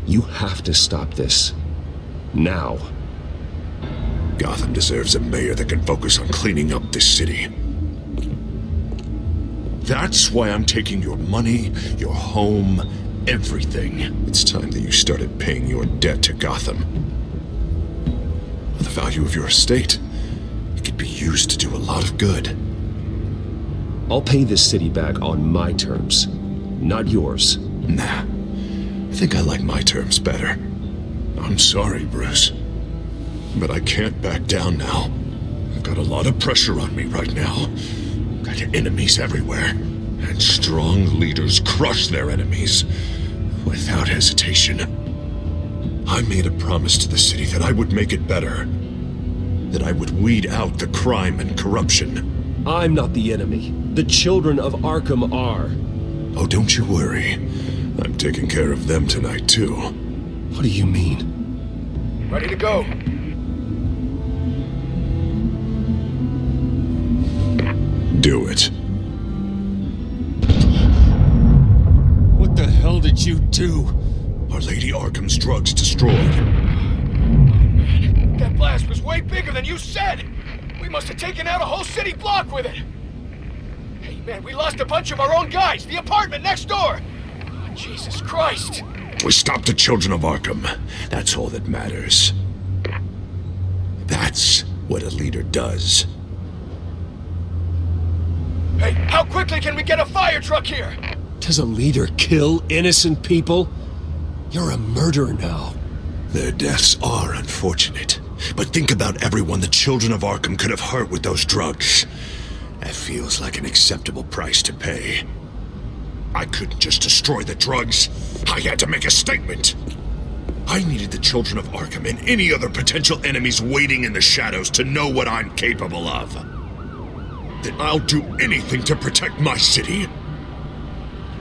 You have to stop this. Now. Gotham deserves a mayor that can focus on cleaning up this city. That's why I'm taking your money, your home, everything. It's time that you started paying your debt to Gotham. The value of your estate, it could be used to do a lot of good. I'll pay this city back on my terms, not yours. Nah, I think I like my terms better. I'm sorry, Bruce, but I can't back down now. I've got a lot of pressure on me right now. Got enemies everywhere, and strong leaders crush their enemies without hesitation. I made a promise to the city that I would make it better, that I would weed out the crime and corruption. I'm not the enemy. The children of Arkham are. Oh, don't you worry. I'm taking care of them tonight, too. What do you mean? Ready to go. Do it. What the hell did you do? Our Lady Arkham's drugs destroyed. That blast was way bigger than you said! We must have taken out a whole city block with it! Hey man, we lost a bunch of our own guys! The apartment next door! Oh, Jesus Christ! We stopped the children of Arkham. That's all that matters. That's what a leader does. Hey, how quickly can we get a fire truck here? Does a leader kill innocent people? You're a murderer now. Their deaths are unfortunate. But think about everyone the children of Arkham could have hurt with those drugs. That feels like an acceptable price to pay. I couldn't just destroy the drugs. I had to make a statement. I needed the children of Arkham and any other potential enemies waiting in the shadows to know what I'm capable of. That I'll do anything to protect my city.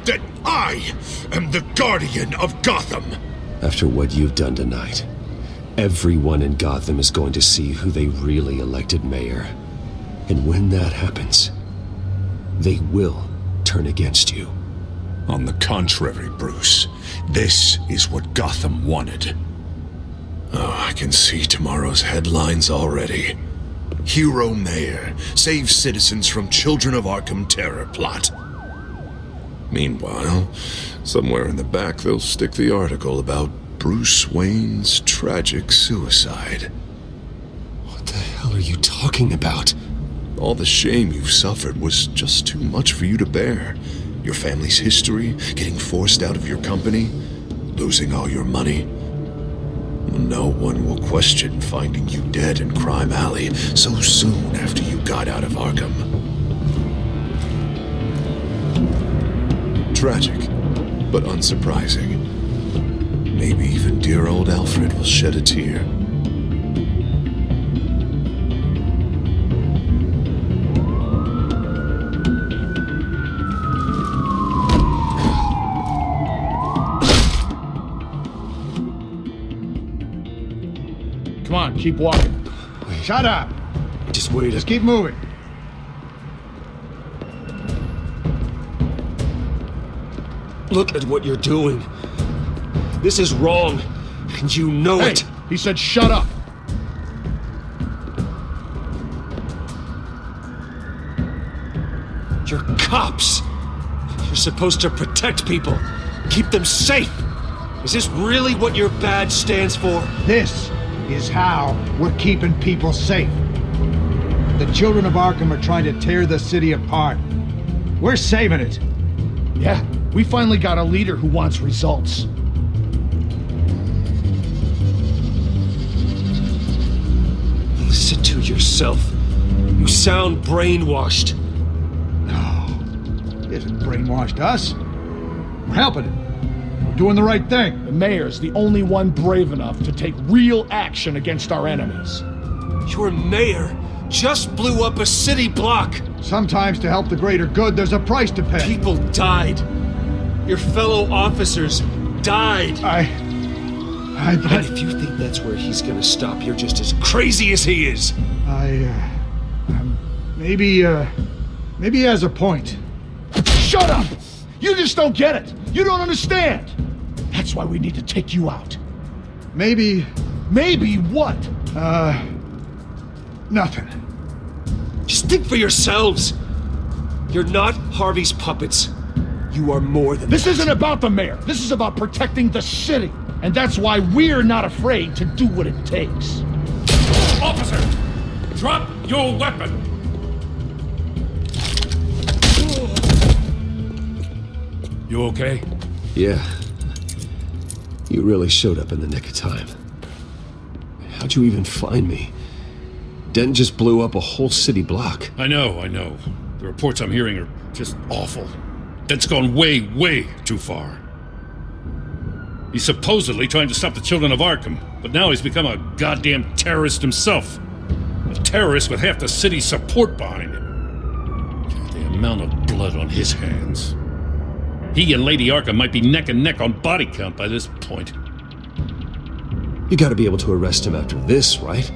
That I am the guardian of Gotham. After what you've done tonight, everyone in Gotham is going to see who they really elected mayor. And when that happens, they will turn against you. On the contrary, Bruce, this is what Gotham wanted. Oh, I can see tomorrow's headlines already. Hero Mayor saves citizens from Children of Arkham terror plot. Meanwhile, somewhere in the back they'll stick the article about Bruce Wayne's tragic suicide. What the hell are you talking about? All the shame you've suffered was just too much for you to bear. Your family's history, getting forced out of your company, losing all your money. No one will question finding you dead in Crime Alley so soon after you got out of Arkham. Tragic, but unsurprising. Maybe even dear old Alfred will shed a tear. Come on, keep walking. Shut up! Just wait. Just keep moving. Look at what you're doing. This is wrong, and you know it. He said shut up. You're cops. supposed to protect people, keep them safe. Is this really what your badge stands for? This is how we're keeping people safe. The children of Arkham are trying to tear the city apart. We're saving it. Yeah, we finally got a leader who wants results. Listen to yourself. You sound brainwashed. No, he hasn't brainwashed us. We're helping him. We're doing the right thing. The mayor's the only one brave enough to take real action against our enemies. Your mayor just blew up a city block. Sometimes to help the greater good, there's a price to pay. People died. Your fellow officers died. And if you think that's where he's gonna stop, you're just as crazy as he is. Maybe he has a point. Shut up! You just don't get it. You don't understand. That's why we need to take you out. Maybe what? Nothing. Just think for yourselves. You're not Harvey's puppets. You are more than This that. isn't about the mayor. This is about protecting the city. And that's why we're not afraid to do what it takes. Officer, drop your weapon. You okay? Yeah. You really showed up in the nick of time. How'd you even find me? Dent just blew up a whole city block. I know. The reports I'm hearing are just awful. Dent's gone way, way too far. He's supposedly trying to stop the children of Arkham, but now he's become a goddamn terrorist himself. A terrorist with half the city's support behind him. The amount of blood on his hands. He and Lady Arkham might be neck and neck on body count by this point. You gotta be able to arrest him after this, right?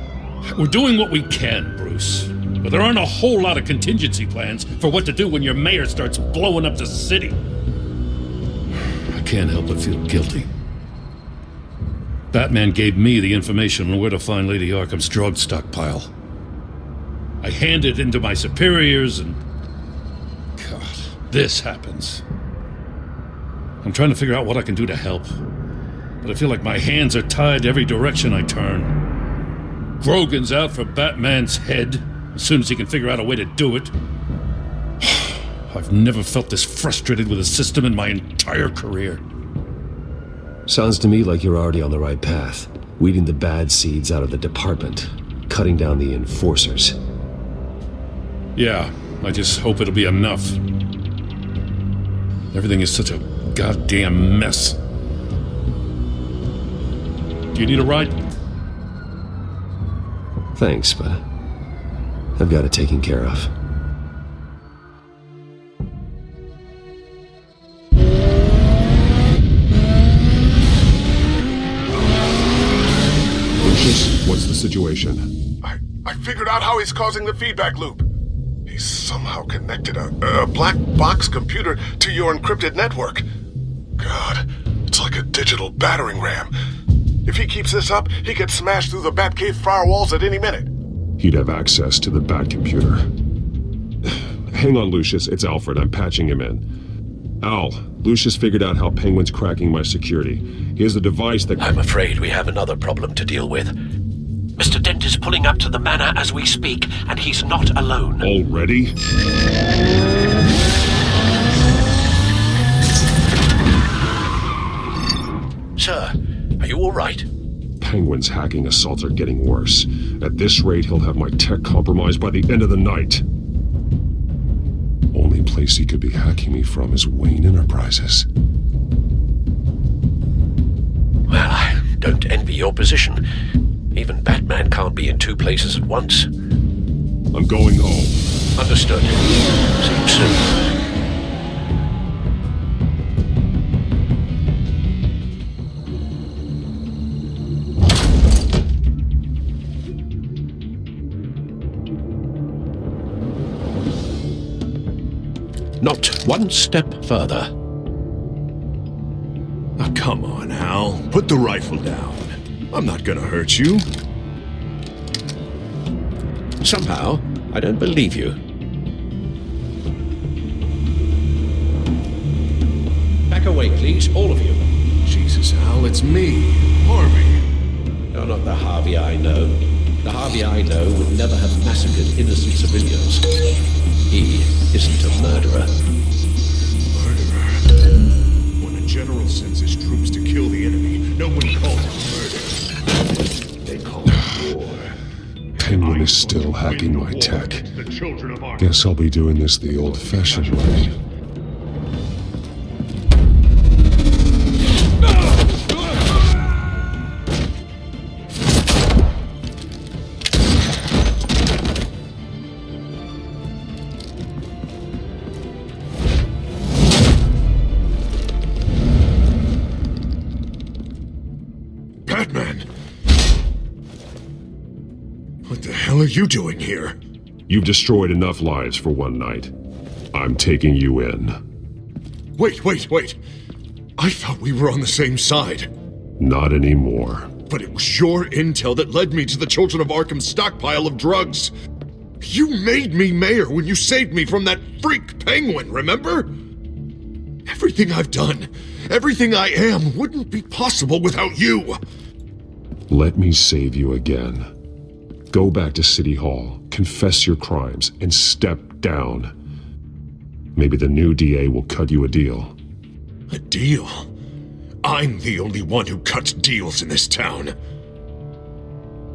We're doing what we can, Bruce. But there aren't a whole lot of contingency plans for what to do when your mayor starts blowing up the city. I can't help but feel guilty. Batman gave me the information on where to find Lady Arkham's drug stockpile. I handed it into my superiors and... God, this happens. I'm trying to figure out what I can do to help. But I feel like my hands are tied every direction I turn. Grogan's out for Batman's head as soon as he can figure out a way to do it. I've never felt this frustrated with a system in my entire career. Sounds to me like you're already on the right path. Weeding the bad seeds out of the department. Cutting down the enforcers. Yeah, I just hope it'll be enough. Everything is such a goddamn mess. Do you need a ride? Thanks, but I've got it taken care of. Lucius, what's the situation? I figured out how he's causing the feedback loop. He's somehow connected a black box computer to your encrypted network. God, it's like a digital battering ram. If he keeps this up, he could smash through the Batcave firewalls at any minute. He'd have access to the Bat computer. Hang on, Lucius. It's Alfred. I'm patching him in. Al, Lucius figured out how Penguin's cracking my security. He has a device that... I'm afraid we have another problem to deal with. Mr. Dent is pulling up to the manor as we speak, and he's not alone. Already? Sir, are you all right? Penguin's hacking assaults are getting worse. At this rate, he'll have my tech compromised by the end of the night. Only place he could be hacking me from is Wayne Enterprises. Well, I don't envy your position. Even Batman can't be in two places at once. I'm going home. Understood. See you soon. Not one step further. Oh, come on, Al. Put the rifle down. I'm not gonna hurt you. Somehow, I don't believe you. please, all of you. Jesus, Al, it's me, Harvey. You're not the Harvey I know. The Harvey I know would never have massacred innocent civilians. He isn't a murderer. Murderer? When a general sends his troops to kill the enemy, no one calls it murder. They call it war. Penguin is still hacking my tech. Guess I'll be doing this the old-fashioned way. What the hell are you doing here? You've destroyed enough lives for one night. I'm taking you in. Wait. I thought we were on the same side. Not anymore. But it was your intel that led me to the Children of Arkham's stockpile of drugs. You made me mayor when you saved me from that freak penguin, remember? Everything I've done, everything I am, wouldn't be possible without you. Let me save you again. Go back to City Hall, confess your crimes, and step down. Maybe the new DA will cut you a deal. A deal? I'm the only one who cuts deals in this town.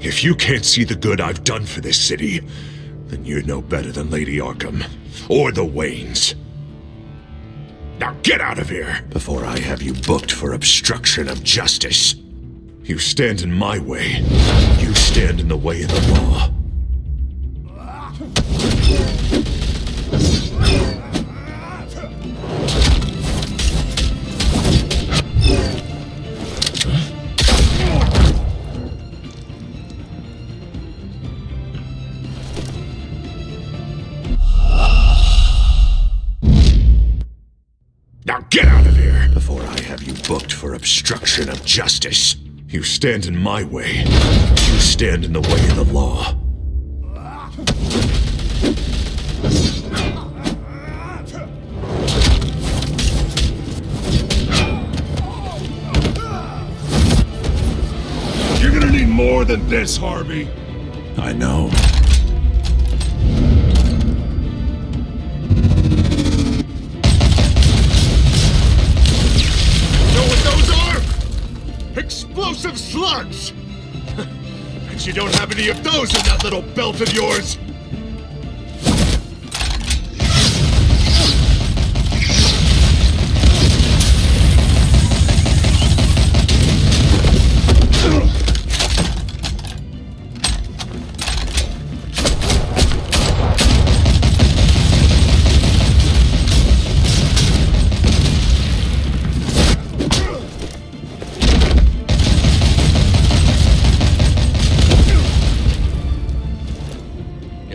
If you can't see the good I've done for this city, then you're no better than Lady Arkham, or the Waynes. Now get out of here, before I have you booked for obstruction of justice. You stand in my way, you stand in the way of the law. Now get out of here, before I have you booked for obstruction of justice. You stand in my way. You stand in the way of the law. You're gonna need more than this, Harvey. I know. Explosive slugs! And you don't have any of those in that little belt of yours!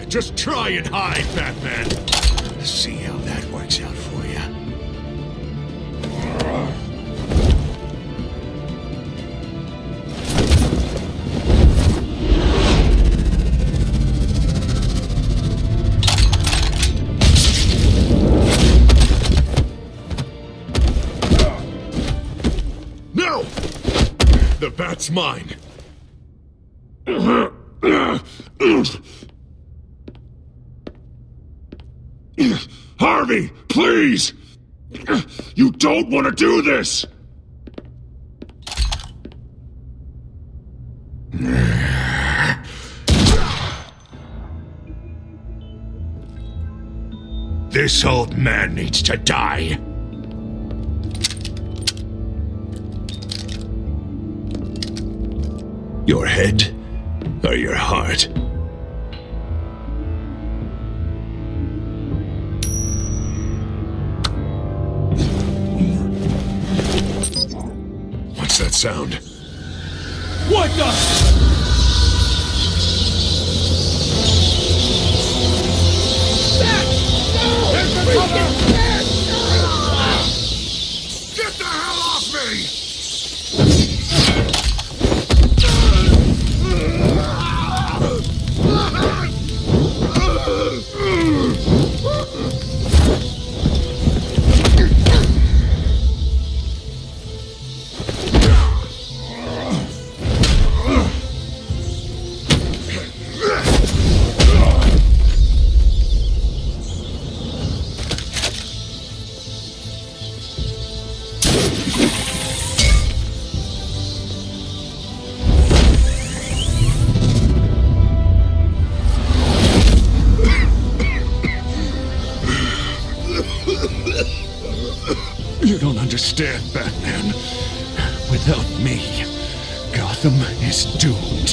Just try and hide, Batman. See how that works out for you. No! The bat's mine. Harvey, please! You don't want to do this! This old man needs to die. Your head or your heart? What's that sound? What the? Get the hell off me! understand, Batman. Without me, Gotham is doomed.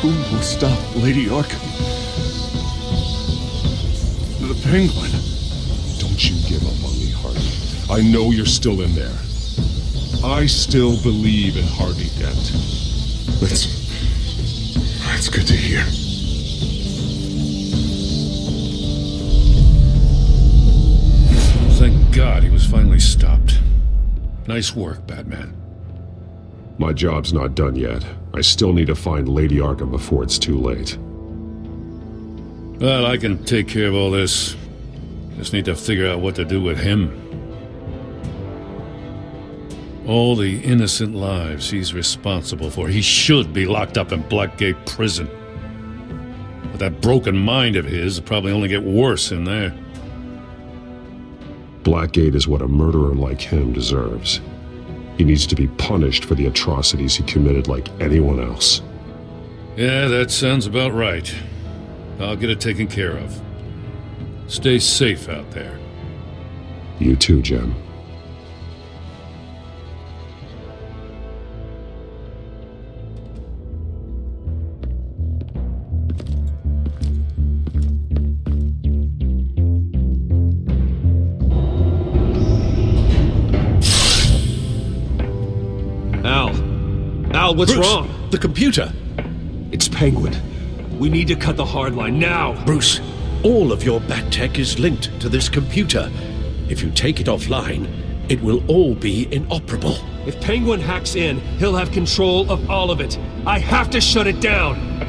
Who will stop Lady Arkham? The Penguin. Don't you give up on me, Harvey. I know you're still in there. I still believe in Harvey Dent. That's good to hear. Thank God he was finally stopped. Nice work, Batman. My job's not done yet. I still need to find Lady Arkham before it's too late. Well, I can take care of all this. Just need to figure out what to do with him. All the innocent lives he's responsible for. He should be locked up in Blackgate Prison. But that broken mind of his will probably only get worse in there. Blackgate is what a murderer like him deserves. He needs to be punished for the atrocities he committed like anyone else. Yeah, that sounds about right. I'll get it taken care of. Stay safe out there. You too, Jem. Al, what's Bruce, wrong? The computer. It's Penguin. We need to cut the hard line now. Bruce, all of your bat tech is linked to this computer. If you take it offline, it will all be inoperable. If Penguin hacks in, he'll have control of all of it. I have to shut it down.